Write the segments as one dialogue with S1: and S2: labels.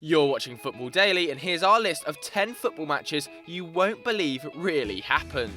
S1: You're watching Football Daily, and here's our list of 10 football matches you won't believe really happened.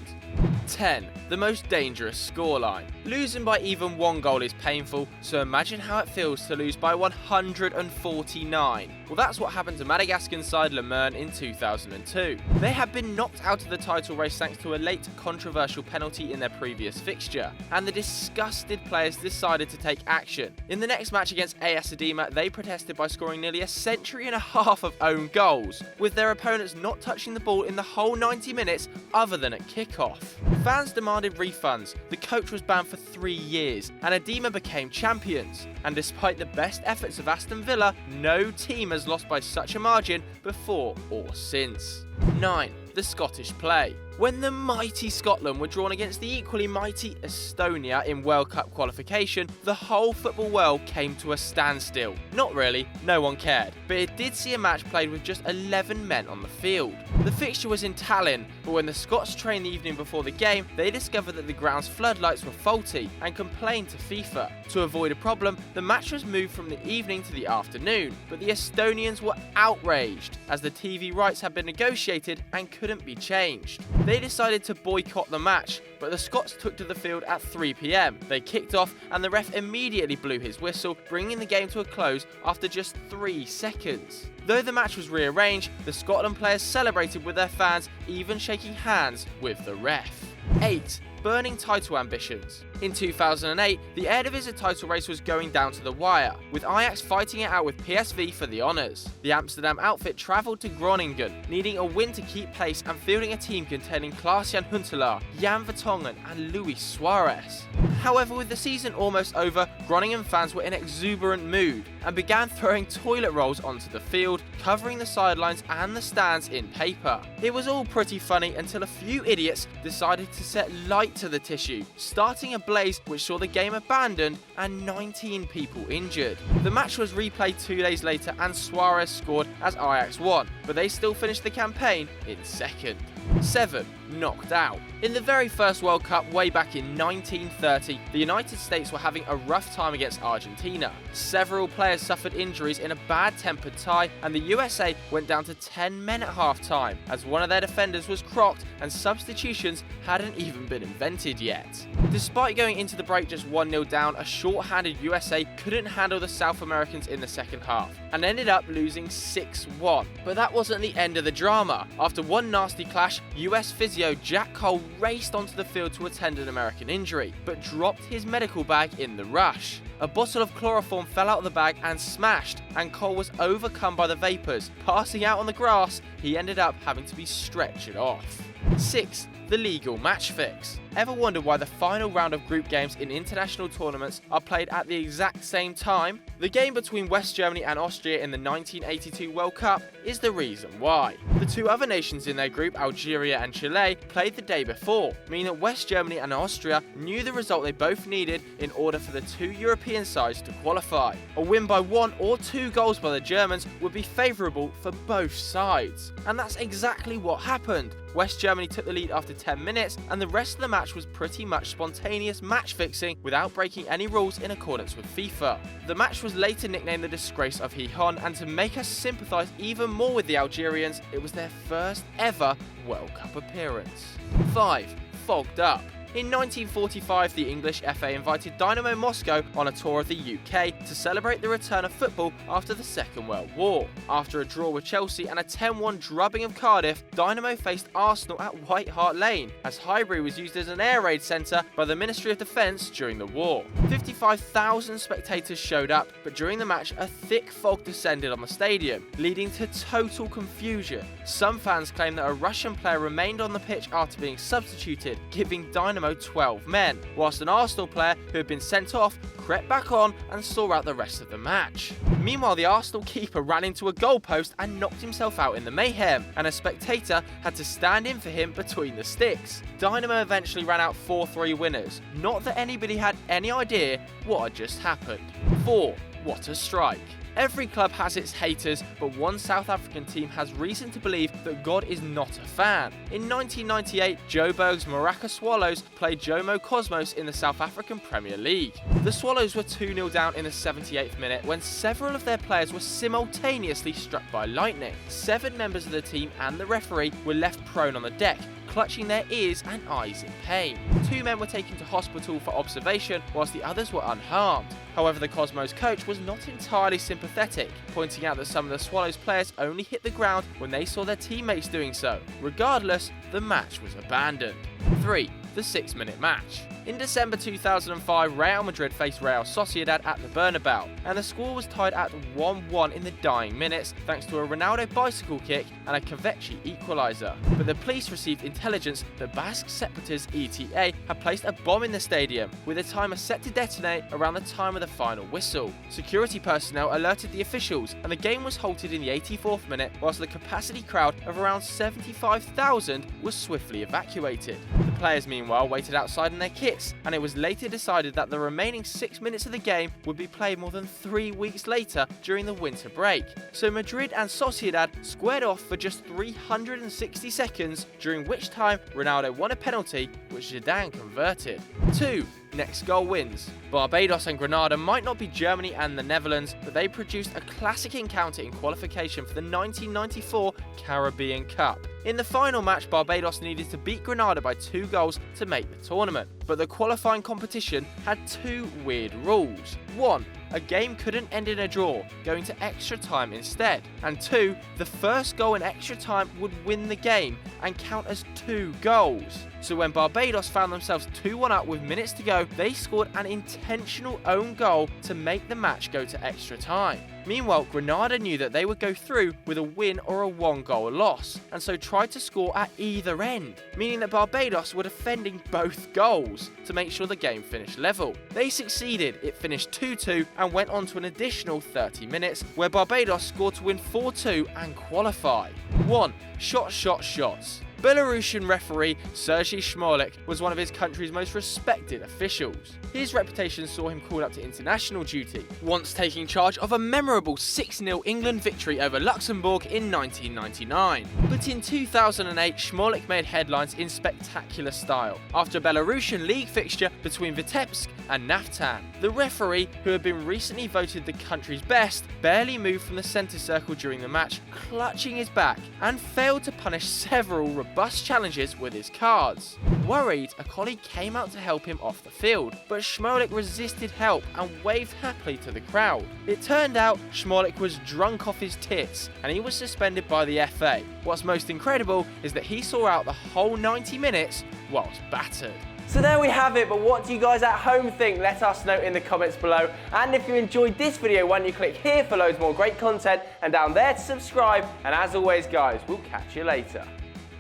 S1: 10. The most dangerous scoreline. Losing by even one goal is painful, so imagine how it feels to lose by 149. Well, that's what happened to Madagascan side Le Mans in 2002. They had been knocked out of the title race thanks to a late controversial penalty in their previous fixture, and the disgusted players decided to take action. In the next match against AS Adema, they protested by scoring nearly a century and a half of own goals, with their opponents not touching the ball in the whole 90 minutes other than at kickoff. Fans demanded refunds, the coach was banned for 3 years, and Adema became champions. And despite the best efforts of Aston Villa, no team has lost by such a margin before or since. 9. The Scottish play. When the mighty Scotland were drawn against the equally mighty Estonia in World Cup qualification, the whole football world came to a standstill. Not really, no one cared, but it did see a match played with just 11 men on the field. The fixture was in Tallinn, but when the Scots trained the evening before the game, they discovered that the ground's floodlights were faulty and complained to FIFA. To avoid a problem, the match was moved from the evening to the afternoon, but the Estonians were outraged, as the TV rights had been negotiated and couldn't be changed. They decided to boycott the match, but the Scots took to the field at 3 PM. They kicked off and the ref immediately blew his whistle, bringing the game to a close after just 3 seconds. Though the match was rearranged, the Scotland players celebrated with their fans, even shaking hands with the ref. 8. Burning title ambitions. In 2008, the Eredivisie title race was going down to the wire, with Ajax fighting it out with PSV for the honours. The Amsterdam outfit travelled to Groningen, needing a win to keep pace and fielding a team containing Klaas-Jan Huntelaar, Jan Vertonghen and Luis Suarez. However, with the season almost over, Groningen fans were in exuberant mood and began throwing toilet rolls onto the field, covering the sidelines and the stands in paper. It was all pretty funny until a few idiots decided to set light to the tissue, starting a blaze which saw the game abandoned and 19 people injured. The match was replayed 2 days later and Suarez scored as Ajax won, but they still finished the campaign in second. 7. Knocked out. In the very first World Cup way back in 1930, the United States were having a rough time against Argentina. Several players suffered injuries in a bad-tempered tie, and the USA went down to 10 men at half-time, as one of their defenders was crocked and substitutions hadn't even been invented yet. Despite going into the break just 1-0 down, a short-handed USA couldn't handle the South Americans in the second half, and ended up losing 6-1. But that wasn't the end of the drama. After one nasty clash, US physio Jack Cole raced onto the field to attend an American injury, but dropped his medical bag in the rush. A bottle of chloroform fell out of the bag and smashed, and Cole was overcome by the vapours. Passing out on the grass, he ended up having to be stretchered off. 6. The legal match fix. Ever wonder why the final round of group games in international tournaments are played at the exact same time? The game between West Germany and Austria in the 1982 World Cup is the reason why. The two other nations in their group, Algeria and Chile, played the day before, meaning that West Germany and Austria knew the result they both needed in order for the two European sides to qualify. A win by 1 or 2 goals by the Germans would be favourable for both sides. And that's exactly what happened. West Germany took the lead after 10 minutes, and the rest of the match was pretty much spontaneous match fixing without breaking any rules in accordance with FIFA. The match was later nicknamed the Disgrace of Gijón, and to make us sympathise even more with the Algerians, it was their first ever World Cup appearance. 5. Fogged up. In 1945, the English FA invited Dynamo Moscow on a tour of the UK to celebrate the return of football after the Second World War. After a draw with Chelsea and a 10-1 drubbing of Cardiff, Dynamo faced Arsenal at White Hart Lane, as Highbury was used as an air raid centre by the Ministry of Defence during the war. 55,000 spectators showed up, but during the match, a thick fog descended on the stadium, leading to total confusion. Some fans claim that a Russian player remained on the pitch after being substituted, giving Dynamo 12 men, whilst an Arsenal player who had been sent off crept back on and saw out the rest of the match. Meanwhile, the Arsenal keeper ran into a goalpost and knocked himself out in the mayhem, and a spectator had to stand in for him between the sticks. Dynamo eventually ran out 4-3 winners, not that anybody had any idea what had just happened. 4. What a strike. Every club has its haters, but one South African team has reason to believe that God is not a fan. In 1998, Joburg's Moraka Swallows played Jomo Cosmos in the South African Premier League. The Swallows were 2-0 down in the 78th minute when several of their players were simultaneously struck by lightning. 7 members of the team and the referee were left prone on the deck, clutching their ears and eyes in pain. 2 men were taken to hospital for observation, whilst the others were unharmed. However, the Cosmos coach was not entirely sympathetic, pointing out that some of the Swallows players only hit the ground when they saw their teammates doing so. Regardless, the match was abandoned. 3. The 6-minute match. In December 2005, Real Madrid faced Real Sociedad at the Bernabeu, and the score was tied at 1-1 in the dying minutes thanks to a Ronaldo bicycle kick and a Kvetchi equaliser. But the police received intelligence that Basque separatist ETA had placed a bomb in the stadium, with a timer set to detonate around the time of the final whistle. Security personnel alerted the officials, and the game was halted in the 84th minute, whilst the capacity crowd of around 75,000 was swiftly evacuated. The players meanwhile waited outside in their kits, and it was later decided that the remaining 6 minutes of the game would be played more than 3 weeks later during the winter break. So Madrid and Sociedad squared off for just 360 seconds, during which time Ronaldo won a penalty which Zidane converted. 2. Next goal wins. Barbados and Grenada might not be Germany and the Netherlands, but they produced a classic encounter in qualification for the 1994 Caribbean Cup. In the final match, Barbados needed to beat Grenada by 2 goals to make the tournament, but the qualifying competition had 2 weird rules. 1. A game couldn't end in a draw, going to extra time instead. And 2. The first goal in extra time would win the game and count as 2 goals. So when Barbados found themselves 2-1 up with minutes to go, they scored an intentional own goal to make the match go to extra time. Meanwhile, Grenada knew that they would go through with a win or a 1-goal loss, and so tried to score at either end, meaning that Barbados were defending both goals to make sure the game finished level. They succeeded, it finished 2-2 and went on to an additional 30 minutes, where Barbados scored to win 4-2 and qualify. 1. Shots. Belarusian referee Sergei Smolik was one of his country's most respected officials. His reputation saw him called up to international duty, once taking charge of a memorable 6-0 England victory over Luxembourg in 1999. But in 2008, Smolik made headlines in spectacular style after a Belarusian league fixture between Vitebsk and Naftan. The referee, who had been recently voted the country's best, barely moved from the centre circle during the match, clutching his back, and failed to punish several robust challenges with his cards. Worried, a colleague came out to help him off the field, but Smolik resisted help and waved happily to the crowd. It turned out Smolik was drunk off his tits, and he was suspended by the FA. What's most incredible is that he saw out the whole 90 minutes whilst battered.
S2: So there we have it, but what do you guys at home think? Let us know in the comments below. And if you enjoyed this video, why don't you click here for loads more great content and down there to subscribe. And as always guys, we'll catch you later.